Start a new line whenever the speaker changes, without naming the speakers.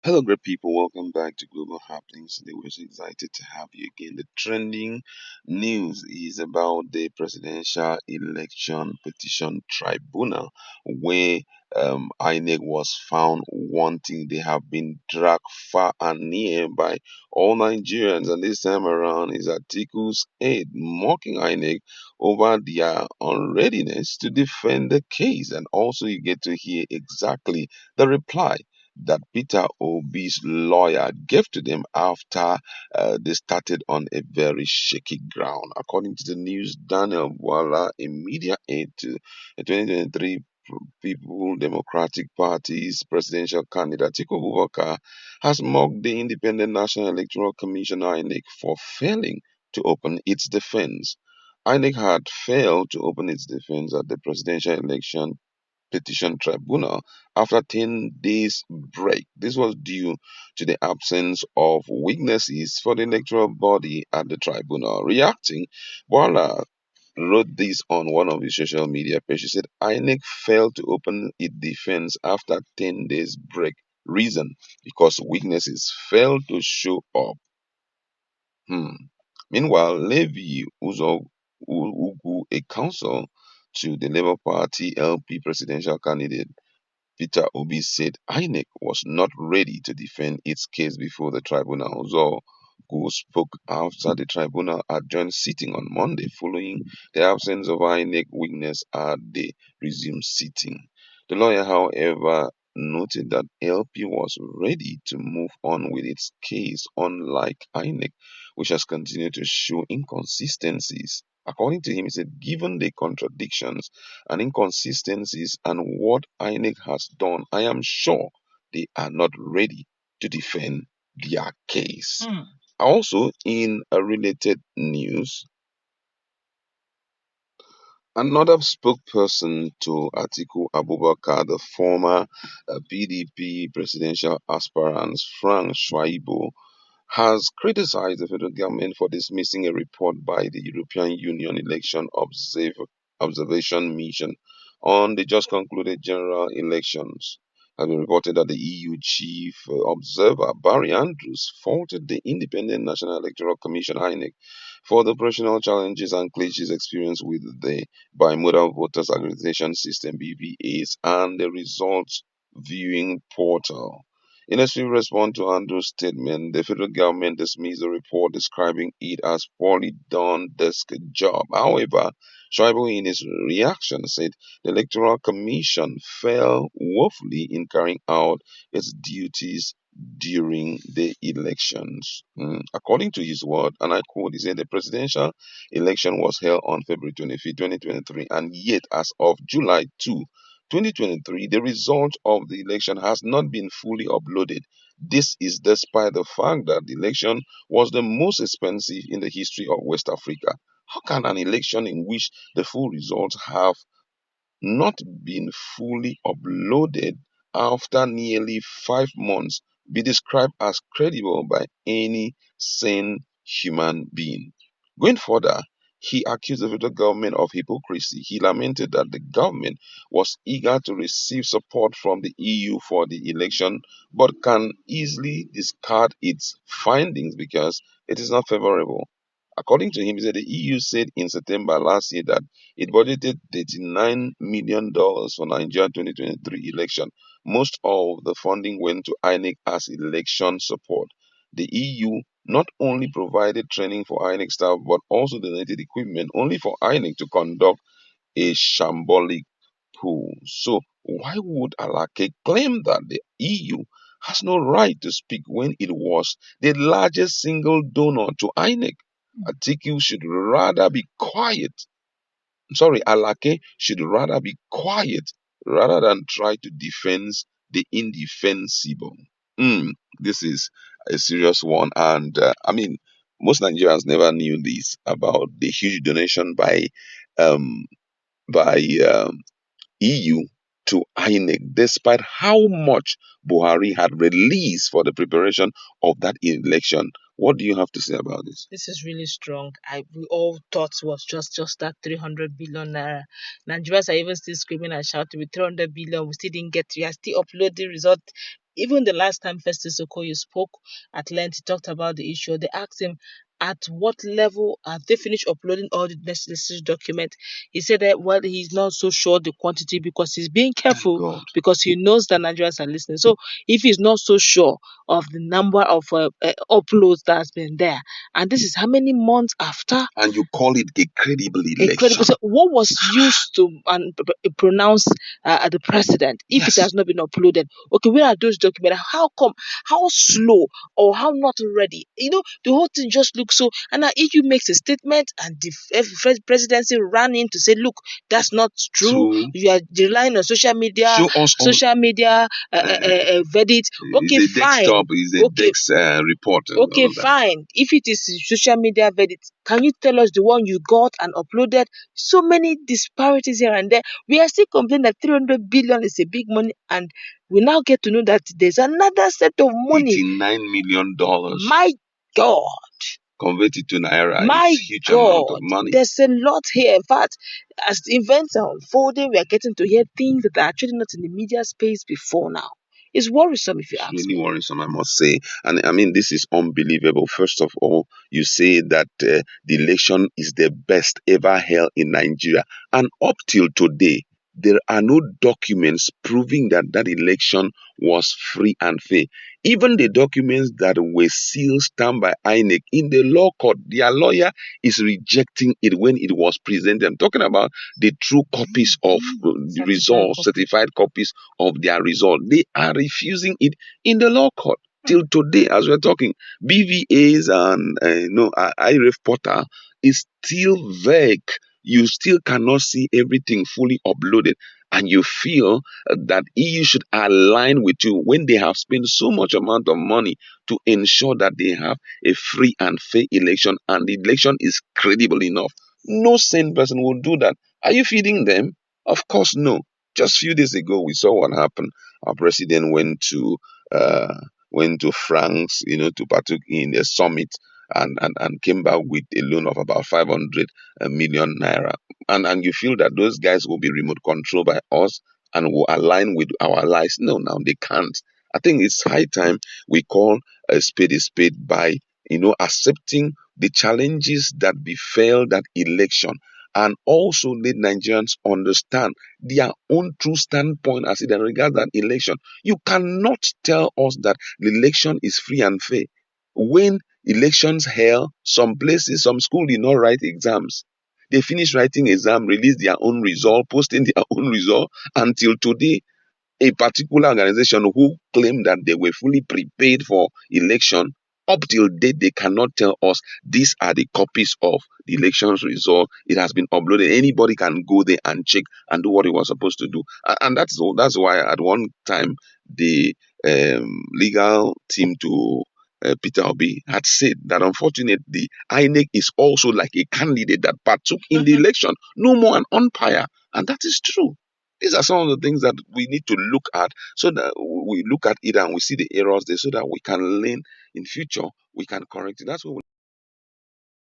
Hello, great people. Welcome back to Global Happenings. Today, we're so excited to have you again. The trending news is about the presidential election petition tribunal, where INEC was found wanting. They have been dragged far and near by all Nigerians, and this time around is Article's 8 mocking INEC over their unreadiness to defend the case. And also, you get to hear exactly the reply that Peter Obi's lawyer gave to them after they started on a very shaky ground. According to the news, Daniel Bwala, a media aide to the 2023 People Democratic Party's presidential candidate Atiku Abubakar, has mocked the Independent National Electoral Commission INEC for failing to open its defense. INEC had failed to open its defense at the presidential election petition tribunal after 10 days break. This was due to the absence of witnesses for the electoral body at the tribunal. Reacting, Bwala wrote this on one of his social media pages. He said INEC failed to open its defense after 10 days break. Reason, because witnesses failed to show up. Hmm. Meanwhile, Levi Ugu, a counsel to the Labour Party LP presidential candidate Peter Obi said INEC was not ready to defend its case before the tribunal. Zogu spoke after the tribunal adjourned sitting on Monday following the absence of INEC witness at the resumed sitting. The lawyer, however, noted that LP was ready to move on with its case, unlike INEC, which has continued to show inconsistencies. According to him, he said, given the contradictions and inconsistencies and what INEC has done, I am sure they are not ready to defend their case. Also, in a related news, another spokesperson to Atiku Abubakar, the former PDP presidential aspirant Frank Shaibu, has criticized the federal government for dismissing a report by the European Union Election Observation Mission on the just concluded general elections. It has been reported that the EU chief observer Barry Andrews faulted the Independent National Electoral Commission INEC for the operational challenges and glitches experienced with the bimodal voters aggregation system BVAs and the results viewing portal. In a swift response to Andrew's statement, the federal government dismissed the report, describing it as poorly done desk job. However, Schreiber, in his reaction, said the Electoral Commission failed woefully in carrying out its duties during the elections. According to his word, and I quote, he said the presidential election was held on February 25, 2023, and yet, as of July 2, 2023, the result of the election has not been fully uploaded. This is despite the fact that the election was the most expensive in the history of West Africa. How can an election in which the full results have not been fully uploaded after nearly 5 months be described as credible by any sane human being? Going further, he accused the federal government of hypocrisy. He lamented that the government was eager to receive support from the EU for the election, but can easily discard its findings because it is not favorable. According to him, he said the EU said in September last year that it budgeted $39 million for Nigeria 2023 election. Most of the funding went to INEC as election support. The EU not only provided training for INEC staff but also donated equipment only for INEC to conduct a shambolic pool. So why would Alake claim that the EU has no right to speak when it was the largest single donor to INEC? Atiku should rather be quiet. Sorry, Alake should rather be quiet rather than try to defend the indefensible. This is a serious one, and I mean, most Nigerians never knew this about the huge donation um, by EU to INEC, despite how much Buhari had released for the preparation of that election. What do you have to say about this?
This is really strong. We all thought was just that 300 billion naira. Nigerians are even still screaming and shouting with 300 billion. We still didn't get. We are still uploading result. even the last time Festus Okoye spoke at length, he talked about the issue. They asked him at what level have they finished uploading all the necessary documents. He said that, well, he's not so sure the quantity because he's being careful
God.
because he knows that Nigerians are listening. So if he's not so sure of the number of uploads that's been there, and this is how many months after,
And you call it a credible
incredible.
election.
So what was used to pronounce the president if it
Yes.
has not been uploaded? Okay, where are those documents? How come? How slow or how not ready? The whole thing just looks so. And now EU makes a statement, and the presidency ran in to say, "Look, that's not true.
True.
You are relying on social media,
Show us all.
verdict." Okay,
Is a
fine.
desktop, is a
Okay,
Dex report and all
okay,
of that.
fine. If it is social media verdict, can you tell us the one you got and uploaded? So many disparities here and there. We are still complaining that 300 billion is a big money, and we now get to know that there's another set of money.
$89 million.
My God.
Converted to Naira
My
is huge amount
God,
of money.
there's a lot here. In fact, as the events are unfolding, we are getting to hear things that are actually not in the media space before now. It's worrisome if you
It's
ask
really
me.
worrisome, I must say. And I mean, this is unbelievable. First of all, you say that the election is the best ever held in Nigeria. And up till today, there are no documents proving that that election was free and fair. Even the documents that were sealed, stamped by INEC in the law court, their lawyer is rejecting it when it was presented. I'm talking about the true copies of the results, certified copies of their result. They are refusing it in the law court. Till today, as we're talking, BVAs and IRF portal is still vague. You still cannot see everything fully uploaded, and you feel that EU should align with you when they have spent so much amount of money to ensure that they have a free and fair election, and the election is credible enough. No sane person will do that. Are you feeding them? Of course, no. Just few days ago, we saw what happened. Our president uh, went to France, to partake in a summit, and came back with a loan of about 500 million naira. And you feel that those guys will be remote controlled by us and will align with our lives? No, now they can't. I think it's high time we call a spade by accepting the challenges that befell that election, and also let Nigerians understand their own true standpoint as it regards that election. You cannot tell us that the election is free and fair when elections held, some places, some school did not write exams. They finished writing exam, released their own result, posting their own result. Until today, a particular organization who claim that they were fully prepared for election, up till date they cannot tell us these are the copies of the elections result. It has been uploaded. Anybody can go there and check and do what he was supposed to do. And that's why at one time the legal team to Peter Obi had said that unfortunately the INEC is also like a candidate that partook in the election, no more an umpire. And that is true. These are some of the things that we need to look at, so that we look at it and we see the errors there, so that we can learn in future, we can correct it. That's what we